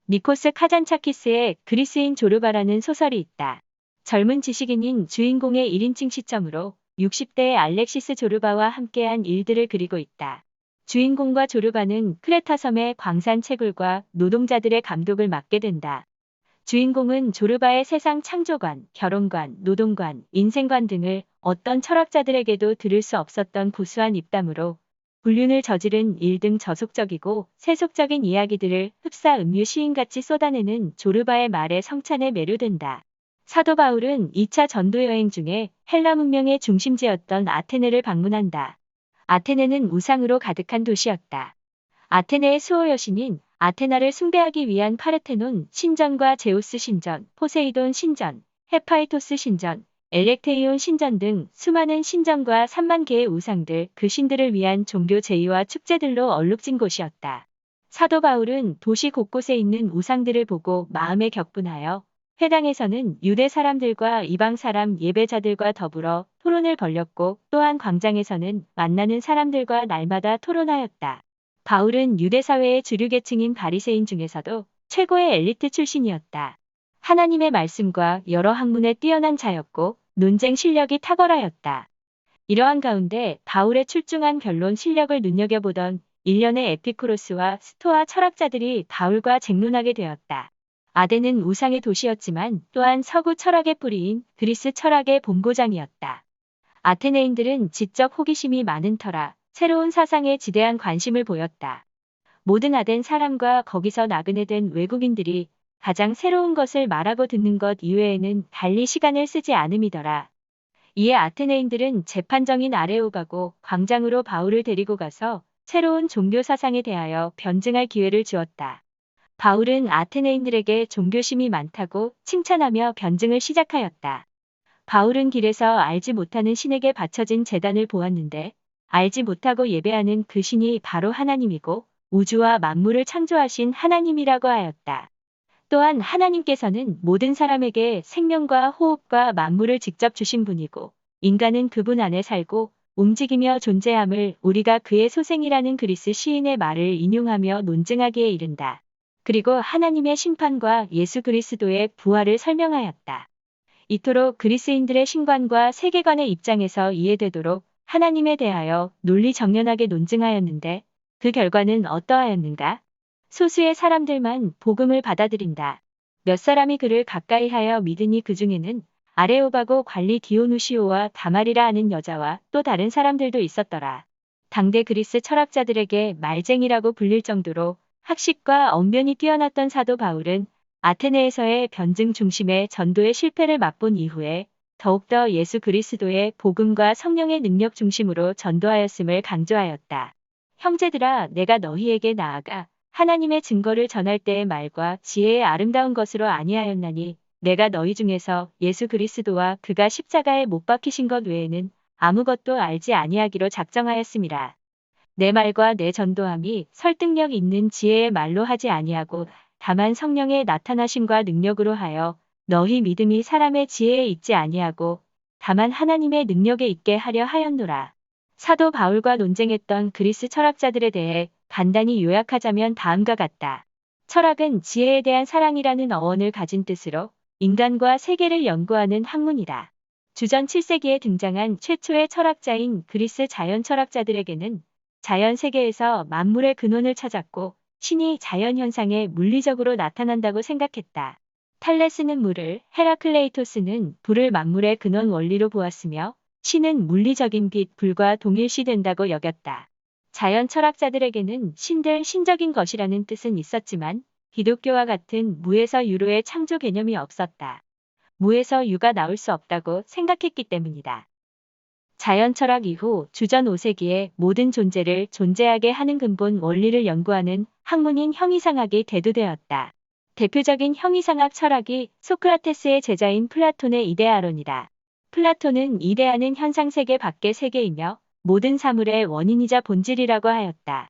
니코스 카잔차키스의 그리스인 조르바라는 소설이 있다. 젊은 지식인인 주인공의 1인칭 시점으로 60대의 알렉시스 조르바와 함께한 일들을 그리고 있다. 주인공과 조르바는 크레타 섬의 광산 채굴과 노동자들의 감독을 맡게 된다. 주인공은 조르바의 세상 창조관, 결혼관, 노동관, 인생관 등을 어떤 철학자들에게도 들을 수 없었던 고수한 입담으로 불륜을 저지른 일 등 저속적이고 세속적인 이야기들을 흡사 음유 시인같이 쏟아내는 조르바의 말에 성찬에 매료된다. 사도 바울은 2차 전도 여행 중에 헬라 문명의 중심지였던 아테네를 방문한다. 아테네는 우상으로 가득한 도시였다. 아테네의 수호 여신인 아테나를 숭배하기 위한 파르테논 신전과 제우스 신전, 포세이돈 신전, 헤파이토스 신전, 엘렉테이온 신전 등 수많은 신전과 3만 개의 우상들, 그 신들을 위한 종교 제의와 축제들로 얼룩진 곳이었다. 사도 바울은 도시 곳곳에 있는 우상들을 보고 마음에 격분하여 회당에서는 유대 사람들과 이방 사람 예배자들과 더불어 토론을 벌였고 또한 광장에서는 만나는 사람들과 날마다 토론하였다. 바울은 유대 사회의 주류 계층인 바리새인 중에서도 최고의 엘리트 출신이었다. 하나님의 말씀과 여러 학문에 뛰어난 자였고 논쟁 실력이 탁월하였다. 이러한 가운데 바울의 출중한 변론 실력을 눈여겨보던 일련의 에피쿠로스와 스토아 철학자들이 바울과 쟁론하게 되었다. 아덴은 우상의 도시였지만 또한 서구 철학의 뿌리인 그리스 철학의 본고장이었다. 아테네인들은 지적 호기심이 많은 터라 새로운 사상에 지대한 관심을 보였다. 모든 아덴 사람과 거기서 나그네 된 외국인들이 가장 새로운 것을 말하고 듣는 것 이외에는 달리 시간을 쓰지 않음이더라. 이에 아테네인들은 재판정인 아레오가고 광장으로 바울을 데리고 가서 새로운 종교 사상에 대하여 변증할 기회를 주었다. 바울은 아테네인들에게 종교심이 많다고 칭찬하며 변증을 시작하였다. 바울은 길에서 알지 못하는 신에게 바쳐진 제단을 보았는데 알지 못하고 예배하는 그 신이 바로 하나님이고 우주와 만물을 창조하신 하나님이라고 하였다. 또한 하나님께서는 모든 사람에게 생명과 호흡과 만물을 직접 주신 분이고 인간은 그분 안에 살고 움직이며 존재함을 우리가 그의 소생이라는 그리스 시인의 말을 인용하며 논증하기에 이른다. 그리고 하나님의 심판과 예수 그리스도의 부활을 설명하였다. 이토록 그리스인들의 신관과 세계관의 입장에서 이해되도록 하나님에 대하여 논리정연하게 논증하였는데 그 결과는 어떠하였는가? 소수의 사람들만 복음을 받아들인다. 몇 사람이 그를 가까이 하여 믿으니 그 중에는 아레오바고 관리 디오누시오와 다말이라 하는 여자와 또 다른 사람들도 있었더라. 당대 그리스 철학자들에게 말쟁이라고 불릴 정도로 학식과 언변이 뛰어났던 사도 바울은 아테네에서의 변증 중심의 전도의 실패를 맛본 이후에 더욱더 예수 그리스도의 복음과 성령의 능력 중심으로 전도하였음을 강조하였다. 형제들아, 내가 너희에게 나아가 하나님의 증거를 전할 때의 말과 지혜의 아름다운 것으로 아니하였나니 내가 너희 중에서 예수 그리스도와 그가 십자가에 못 박히신 것 외에는 아무것도 알지 아니하기로 작정하였음이라. 내 말과 내 전도함이 설득력 있는 지혜의 말로 하지 아니하고 다만 성령의 나타나심과 능력으로 하여 너희 믿음이 사람의 지혜에 있지 아니하고 다만 하나님의 능력에 있게 하려 하였노라. 사도 바울과 논쟁했던 그리스 철학자들에 대해 간단히 요약하자면 다음과 같다. 철학은 지혜에 대한 사랑이라는 어원을 가진 뜻으로 인간과 세계를 연구하는 학문이다. 주전 7세기에 등장한 최초의 철학자인 그리스 자연 철학자들에게는 자연 세계에서 만물의 근원을 찾았고 신이 자연 현상에 물리적으로 나타난다고 생각했다. 탈레스는 물을, 헤라클레이토스는 불을 만물의 근원 원리로 보았으며 신은 물리적인 빛, 불과 동일시된다고 여겼다. 자연 철학자들에게는 신들 신적인 것이라는 뜻은 있었지만 기독교와 같은 무에서 유로의 창조 개념이 없었다. 무에서 유가 나올 수 없다고 생각했기 때문이다. 자연 철학 이후 주전 5세기에 모든 존재를 존재하게 하는 근본 원리를 연구하는 학문인 형이상학이 대두되었다. 대표적인 형이상학 철학이 소크라테스의 제자인 플라톤의 이데아론이다. 플라톤은 이데아는 현상세계 밖의 세계이며 모든 사물의 원인이자 본질이라고 하였다.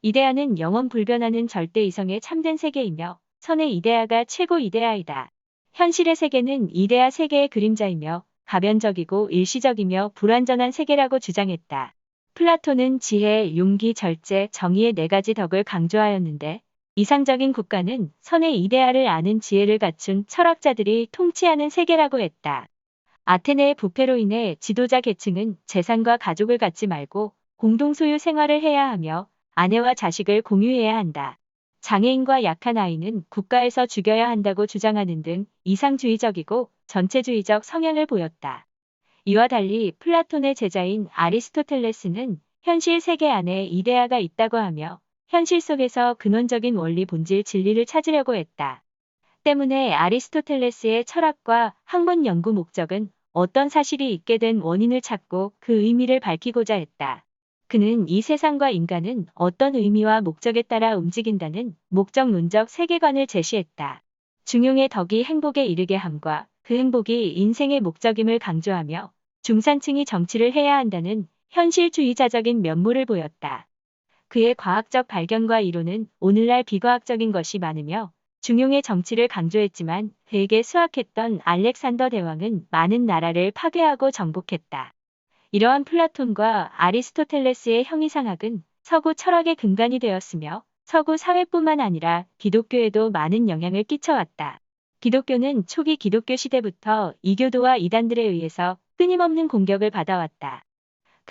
이데아는 영원 불변하는 절대 이성의 참된 세계이며 선의 이데아가 최고 이데아이다. 현실의 세계는 이데아 세계의 그림자이며 가변적이고 일시적이며 불완전한 세계라고 주장했다. 플라톤은 지혜, 용기, 절제, 정의의 네 가지 덕을 강조하였는데 이상적인 국가는 선의 이데알을 아는 지혜를 갖춘 철학자들이 통치하는 세계라고 했다. 아테네의 부패로 인해 지도자 계층은 재산과 가족을 갖지 말고 공동 소유 생활을 해야 하며 아내와 자식을 공유해야 한다. 장애인과 약한 아이는 국가에서 죽여야 한다고 주장하는 등 이상주의적이고 전체주의적 성향을 보였다. 이와 달리 플라톤의 제자인 아리스토텔레스는 현실 세계 안에 이데아가 있다고 하며 현실 속에서 근원적인 원리 본질 진리를 찾으려고 했다. 때문에 아리스토텔레스의 철학과 학문 연구 목적은 어떤 사실이 있게 된 원인을 찾고 그 의미를 밝히고자 했다. 그는 이 세상과 인간은 어떤 의미와 목적에 따라 움직인다는 목적론적 세계관을 제시했다. 중용의 덕이 행복에 이르게 함과 그 행복이 인생의 목적임을 강조하며 중산층이 정치를 해야 한다는 현실주의자적인 면모를 보였다. 그의 과학적 발견과 이론은 오늘날 비과학적인 것이 많으며 중용의 정치를 강조했지만 그에게 수학했던 알렉산더 대왕은 많은 나라를 파괴하고 정복했다. 이러한 플라톤과 아리스토텔레스의 형이상학은 서구 철학의 근간이 되었으며 서구 사회뿐만 아니라 기독교에도 많은 영향을 끼쳐왔다. 기독교는 초기 기독교 시대부터 이교도와 이단들에 의해서 끊임없는 공격을 받아왔다.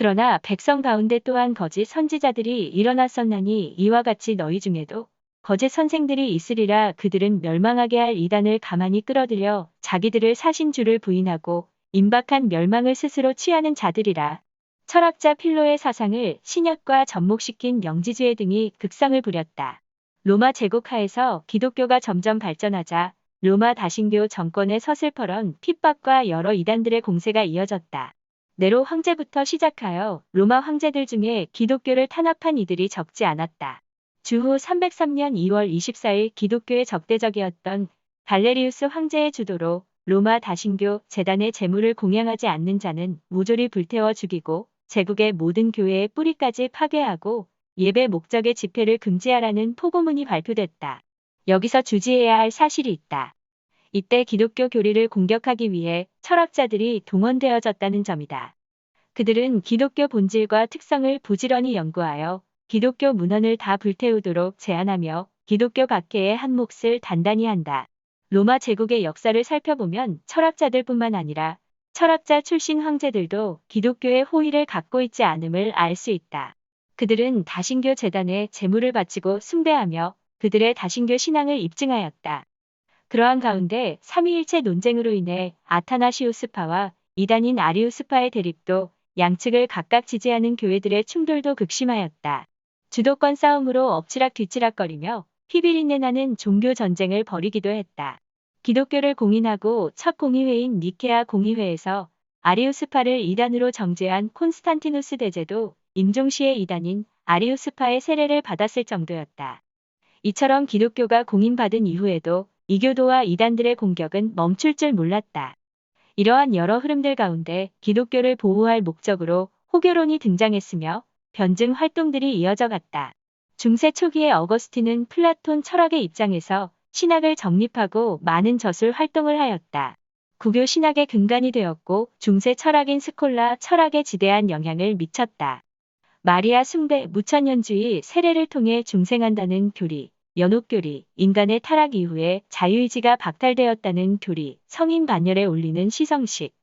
그러나 백성 가운데 또한 거짓 선지자들이 일어났었나니 이와 같이 너희 중에도 거짓 선생들이 있으리라. 그들은 멸망하게 할 이단을 가만히 끌어들여 자기들을 사신 주를 부인하고 임박한 멸망을 스스로 취하는 자들이라. 철학자 필로의 사상을 신약과 접목시킨 영지주의 등이 극성을 부렸다. 로마 제국 하에서 기독교가 점점 발전하자 로마 다신교 정권의 서슬퍼런 핍박과 여러 이단들의 공세가 이어졌다. 네로 황제부터 시작하여 로마 황제들 중에 기독교를 탄압한 이들이 적지 않았다. 주후 303년 2월 24일 기독교의 적대적이었던 갈레리우스 황제의 주도로 로마 다신교 재단의 재물을 공양하지 않는 자는 모조리 불태워 죽이고 제국의 모든 교회의 뿌리까지 파괴하고 예배 목적의 집회를 금지하라는 포고문이 발표됐다. 여기서 주지해야 할 사실이 있다. 이때 기독교 교리를 공격하기 위해 철학자들이 동원되어졌다는 점이다. 그들은 기독교 본질과 특성을 부지런히 연구하여 기독교 문헌을 다 불태우도록 제안하며 기독교 박해에 한 몫을 단단히 한다. 로마 제국의 역사를 살펴보면 철학자들뿐만 아니라 철학자 출신 황제들도 기독교의 호의를 갖고 있지 않음을 알 수 있다. 그들은 다신교 재단에 제물을 바치고 숭배하며 그들의 다신교 신앙을 입증하였다. 그러한 가운데 삼위일체 논쟁으로 인해 아타나시우스파와 이단인 아리우스파의 대립도 양측을 각각 지지하는 교회들의 충돌도 극심하였다. 주도권 싸움으로 엎치락뒤치락거리며 피비린내 나는 종교 전쟁을 벌이기도 했다. 기독교를 공인하고 첫 공의회인 니케아 공의회에서 아리우스파를 이단으로 정죄한 콘스탄티누스 대제도 임종시의 이단인 아리우스파의 세례를 받았을 정도였다. 이처럼 기독교가 공인받은 이후에도 이교도와 이단들의 공격은 멈출 줄 몰랐다. 이러한 여러 흐름들 가운데 기독교를 보호할 목적으로 호교론이 등장했으며 변증 활동들이 이어져 갔다. 중세 초기의 어거스틴은 플라톤 철학의 입장에서 신학을 정립하고 많은 저술 활동을 하였다. 구교 신학의 근간이 되었고 중세 철학인 스콜라 철학에 지대한 영향을 미쳤다. 마리아 숭배, 무천년주의, 세례를 통해 중생한다는 교리, 연옥교리, 인간의 타락 이후에 자유의지가 박탈되었다는 교리, 성인 반열에 올리는 시성식,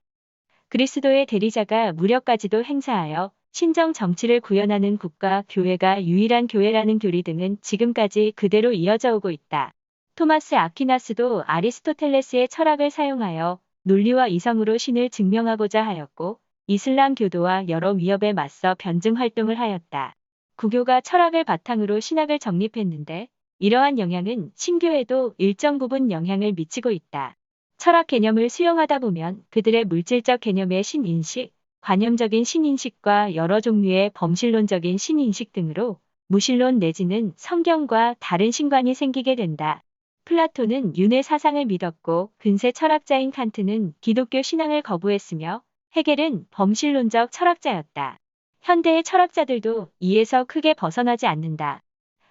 그리스도의 대리자가 무력까지도 행사하여 신정 정치를 구현하는 국가, 교회가 유일한 교회라는 교리 등은 지금까지 그대로 이어져 오고 있다. 토마스 아퀴나스도 아리스토텔레스의 철학을 사용하여 논리와 이성으로 신을 증명하고자 하였고 이슬람 교도와 여러 위협에 맞서 변증 활동을 하였다. 구교가 철학을 바탕으로 신학을 정립했는데 이러한 영향은 신교에도 일정 부분 영향을 미치고 있다. 철학 개념을 수용하다 보면 그들의 물질적 개념의 신인식, 관념적인 신인식과 여러 종류의 범실론적인 신인식 등으로 무신론 내지는 성경과 다른 신관이 생기게 된다. 플라톤은 윤회 사상을 믿었고 근세 철학자인 칸트는 기독교 신앙을 거부했으며 헤겔은 범실론적 철학자였다. 현대의 철학자들도 이에서 크게 벗어나지 않는다.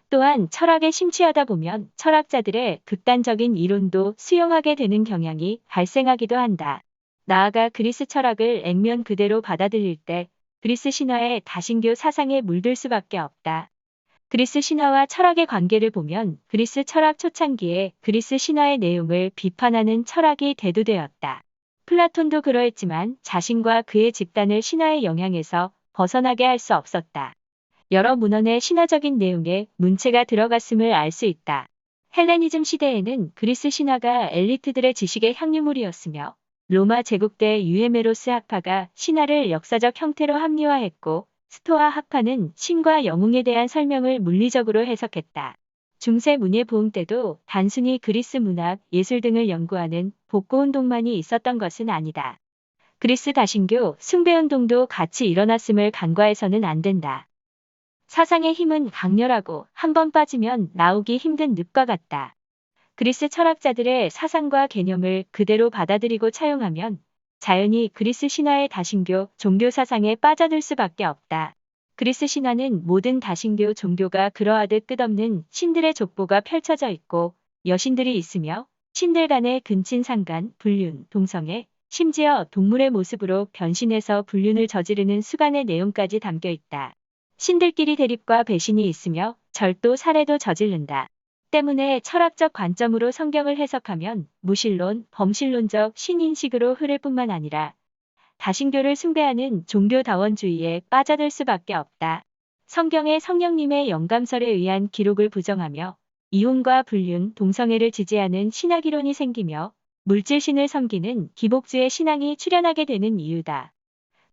또한 철학에 심취하다 보면 철학자들의 극단적인 이론도 수용하게 되는 경향이 발생하기도 한다. 나아가 그리스 철학을 액면 그대로 받아들일 때 그리스 신화의 다신교 사상에 물들 수밖에 없다. 그리스 신화와 철학의 관계를 보면 그리스 철학 초창기에 그리스 신화의 내용을 비판하는 철학이 대두되었다. 플라톤도 그러했지만 자신과 그의 집단을 신화의 영향에서 벗어나게 할 수 없었다. 여러 문헌의 신화적인 내용에 문체가 들어갔음을 알 수 있다. 헬레니즘 시대에는 그리스 신화가 엘리트들의 지식의 향유물이었으며 로마 제국 때 유헤메로스 학파가 신화를 역사적 형태로 합리화했고 스토아 학파는 신과 영웅에 대한 설명을 물리적으로 해석했다. 중세 문예 부흥 때도 단순히 그리스 문학, 예술 등을 연구하는 복고운동만이 있었던 것은 아니다. 그리스 다신교, 숭배운동도 같이 일어났음을 간과해서는 안 된다. 사상의 힘은 강렬하고 한 번 빠지면 나오기 힘든 늪과 같다. 그리스 철학자들의 사상과 개념을 그대로 받아들이고 차용하면 자연히 그리스 신화의 다신교, 종교 사상에 빠져들 수밖에 없다. 그리스 신화는 모든 다신교 종교가 그러하듯 끝없는 신들의 족보가 펼쳐져 있고 여신들이 있으며 신들 간의 근친상간, 불륜, 동성애, 심지어 동물의 모습으로 변신해서 불륜을 저지르는 수간의 내용까지 담겨 있다. 신들끼리 대립과 배신이 있으며 절도, 살해도 저지른다. 때문에 철학적 관점으로 성경을 해석하면 무신론, 범신론적 신인식으로 흐를 뿐만 아니라 다신교를 숭배하는 종교다원주의에 빠져들 수밖에 없다. 성경의 성령님의 영감설에 의한 기록을 부정하며 이혼과 불륜, 동성애를 지지하는 신학이론이 생기며 물질신을 섬기는 기복주의 신앙이 출현하게 되는 이유다.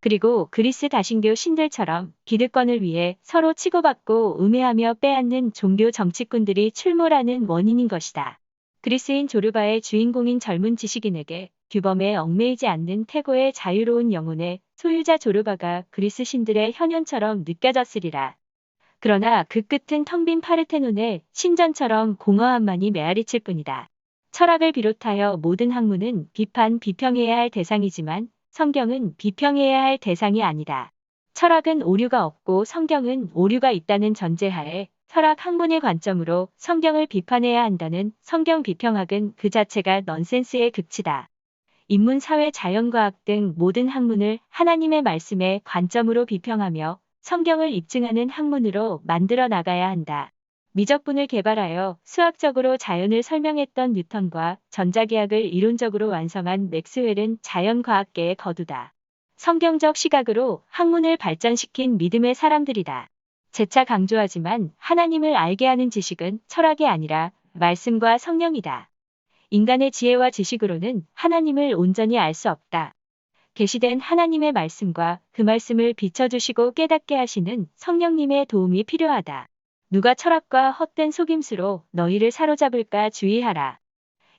그리고 그리스 다신교 신들처럼 기득권을 위해 서로 치고받고 음해하며 빼앗는 종교 정치꾼들이 출몰하는 원인인 것이다. 그리스인 조르바의 주인공인 젊은 지식인에게 규범에 얽매이지 않는 태고의 자유로운 영혼의 소유자 조르바가 그리스 신들의 현현처럼 느껴졌으리라. 그러나 그 끝은 텅 빈 파르테논의 신전처럼 공허함만이 메아리칠 뿐이다. 철학을 비롯하여 모든 학문은 비판, 비평해야 할 대상이지만 성경은 비평해야 할 대상이 아니다. 철학은 오류가 없고 성경은 오류가 있다는 전제하에 철학 학문의 관점으로 성경을 비판해야 한다는 성경 비평학은 그 자체가 넌센스의 극치다. 인문, 사회, 자연과학 등 모든 학문을 하나님의 말씀의 관점으로 비평하며 성경을 입증하는 학문으로 만들어 나가야 한다. 미적분을 개발하여 수학적으로 자연을 설명했던 뉴턴과 전자기학을 이론적으로 완성한 맥스웰은 자연과학계의 거두다. 성경적 시각으로 학문을 발전시킨 믿음의 사람들이다. 재차 강조하지만 하나님을 알게 하는 지식은 철학이 아니라 말씀과 성령이다. 인간의 지혜와 지식으로는 하나님을 온전히 알 수 없다. 계시된 하나님의 말씀과 그 말씀을 비춰주시고 깨닫게 하시는 성령님의 도움이 필요하다. 누가 철학과 헛된 속임수로 너희를 사로잡을까 주의하라.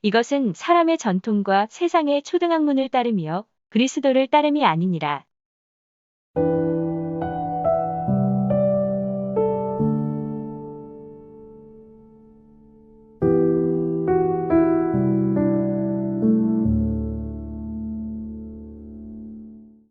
이것은 사람의 전통과 세상의 초등학문을 따르며 그리스도를 따름이 아니니라.